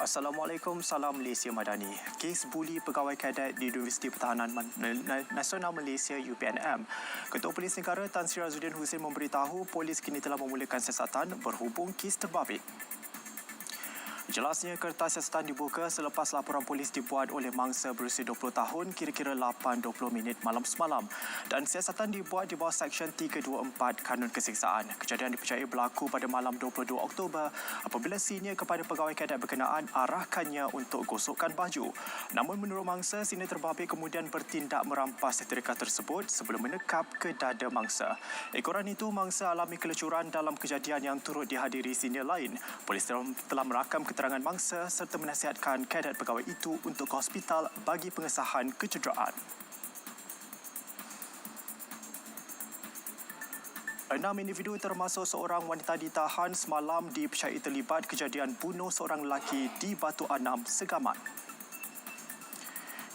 Assalamualaikum, salam Malaysia Madani. Kes buli pegawai kadet di Universiti Pertahanan Nasional Malaysia UPNM. Ketua Polis Negara Tan Sri Razudin Husin memberitahu polis kini telah memulakan siasatan berhubung kes terbabit. Jelasnya, kertas siasatan dibuka selepas laporan polis dibuat oleh mangsa berusia 20 tahun kira-kira 8.20 malam semalam dan siasatan dibuat di bawah Seksyen 324 Kanun Keseksaan. Kejadian dipercayai berlaku pada malam 22 Oktober apabila senior kepada pegawai kadet berkenaan arahkannya untuk gosokkan baju. Namun menurut mangsa, senior terbabit kemudian bertindak merampas setrika tersebut sebelum menekap ke dada mangsa. Ekoran itu, mangsa alami kelecuran dalam kejadian yang turut dihadiri senior lain. Polis telah merakam keterangan mangsa serta menasihatkan kadet pegawai itu untuk ke hospital bagi pengesahan kecederaan. 6 individu termasuk seorang wanita ditahan semalam dipercayai terlibat kejadian bunuh seorang lelaki di Batu Anam, Segamat.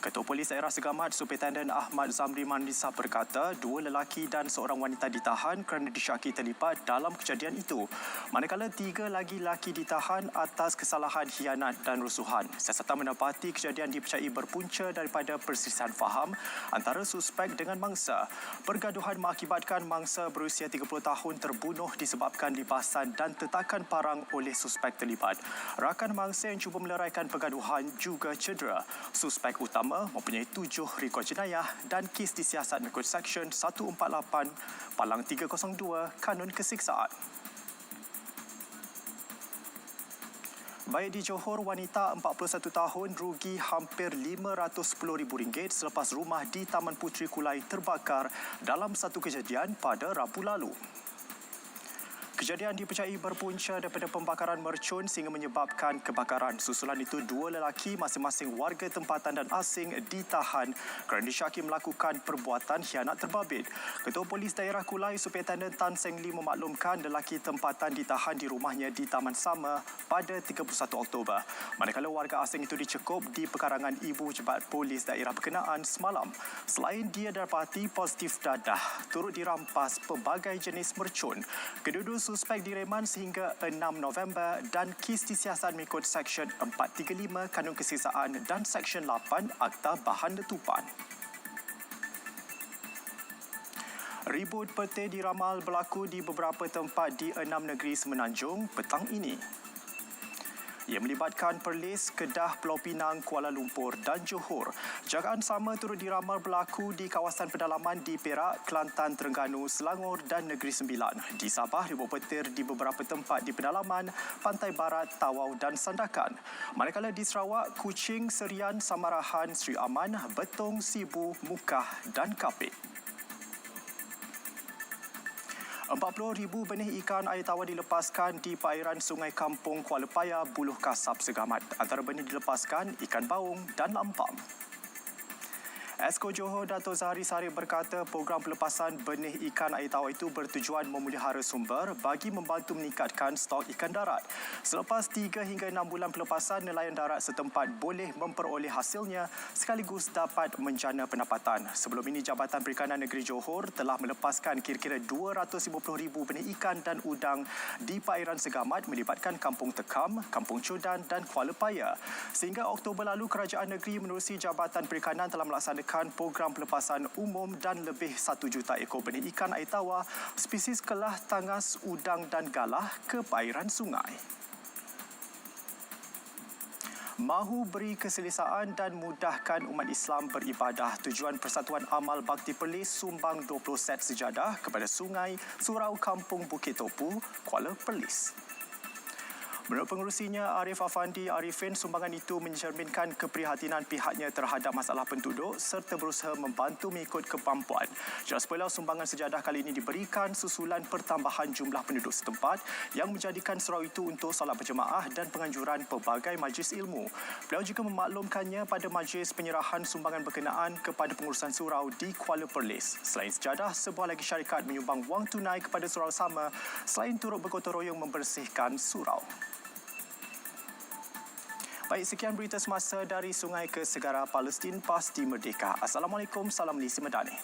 Ketua Polis Daerah Segamat, Superintendent Ahmad Zamri Mandisa berkata, 2 lelaki dan seorang wanita ditahan kerana disyaki terlibat dalam kejadian itu. Manakala 3 lagi lelaki ditahan atas kesalahan khianat dan rusuhan. Siasatan mendapati kejadian dipercayai berpunca daripada perselisihan faham antara suspek dengan mangsa. Pergaduhan mengakibatkan mangsa berusia 30 tahun terbunuh disebabkan libasan dan tetakan parang oleh suspek terlibat. Rakan mangsa yang cuba meleraikan pergaduhan juga cedera. Suspek utama mempunyai 7 rekod jenayah dan kes disiasat mengikut Seksyen 148 Palang 302 Kanun Keseksaan. Baik di Johor, wanita 41 tahun rugi hampir RM510,000 selepas rumah di Taman Puteri Kulai terbakar dalam satu kejadian pada Rabu lalu. Kejadian dipercayai berpunca daripada pembakaran mercun sehingga menyebabkan kebakaran. Susulan itu, 2 lelaki masing-masing warga tempatan dan asing ditahan kerana disyaki melakukan perbuatan khianat terbabit. Ketua Polis Daerah Kulai, Superintendent Tan Seng Lee memaklumkan lelaki tempatan ditahan di rumahnya di Taman Sama pada 31 Oktober. Manakala warga asing itu dicekup di pekarangan Ibu Jebat Polis Daerah berkenaan semalam. Selain dia dapati positif dadah, turut dirampas pelbagai jenis mercun. Kedua-dua suspek direman sehingga 6 November dan kes disiasat mengikut Seksyen 435 Kanun Keseksaan dan Seksyen 8 Akta Bahan Letupan. Ribut petir diramal berlaku di beberapa tempat di 6 negeri Semenanjung petang ini. Ia melibatkan Perlis, Kedah, Pulau Pinang, Kuala Lumpur dan Johor. Jagaan sama turut diramal berlaku di kawasan pedalaman di Perak, Kelantan, Terengganu, Selangor dan Negeri Sembilan. Di Sabah, ribut petir di beberapa tempat di pedalaman, Pantai Barat, Tawau dan Sandakan. Manakala di Sarawak, Kuching, Serian, Samarahan, Sri Aman, Betong, Sibu, Mukah dan Kapit. 40,000 benih ikan air tawar dilepaskan di perairan Sungai Kampung Kuala Paya, Buluh Kasab, Segamat. Antara benih dilepaskan ikan baung dan lampam. Esko Johor Dato' Zahari Sarip berkata program pelepasan benih ikan air tawar itu bertujuan memelihara sumber bagi membantu meningkatkan stok ikan darat. Selepas 3 hingga 6 bulan pelepasan, nelayan darat setempat boleh memperoleh hasilnya sekaligus dapat menjana pendapatan. Sebelum ini, Jabatan Perikanan Negeri Johor telah melepaskan kira-kira 250,000 benih ikan dan udang di perairan Segamat melibatkan Kampung Tekam, Kampung Codan dan Kuala Paya. Sehingga Oktober lalu, Kerajaan Negeri menerusi Jabatan Perikanan telah melaksanakan program pelepasan umum dan lebih 1 juta ekor benih ikan air tawar spesies kelah, tangas, udang dan galah ke perairan sungai. Mahu beri keselesaan dan mudahkan umat Islam beribadah. Tujuan Persatuan Amal Bakti Perlis sumbang 20 set sejadah kepada Sungai Surau Kampung Bukit Topu, Kuala Perlis. Menurut pengerusinya, Arif Afandi Arifin, sumbangan itu mencerminkan keprihatinan pihaknya terhadap masalah penduduk serta berusaha membantu mengikut kemampuan. Jelas pula, sumbangan sejadah kali ini diberikan susulan pertambahan jumlah penduduk setempat yang menjadikan surau itu untuk solat berjemaah dan penganjuran pelbagai majlis ilmu. Beliau juga memaklumkannya pada majlis penyerahan sumbangan berkenaan kepada pengurusan surau di Kuala Perlis. Selain sejadah, sebuah lagi syarikat menyumbang wang tunai kepada surau sama selain turut bergotong royong membersihkan surau. Baik, sekian berita semasa dari Sungai ke Segara Palestin Pasti Merdeka. Assalamualaikum, salam Malaysia Madani.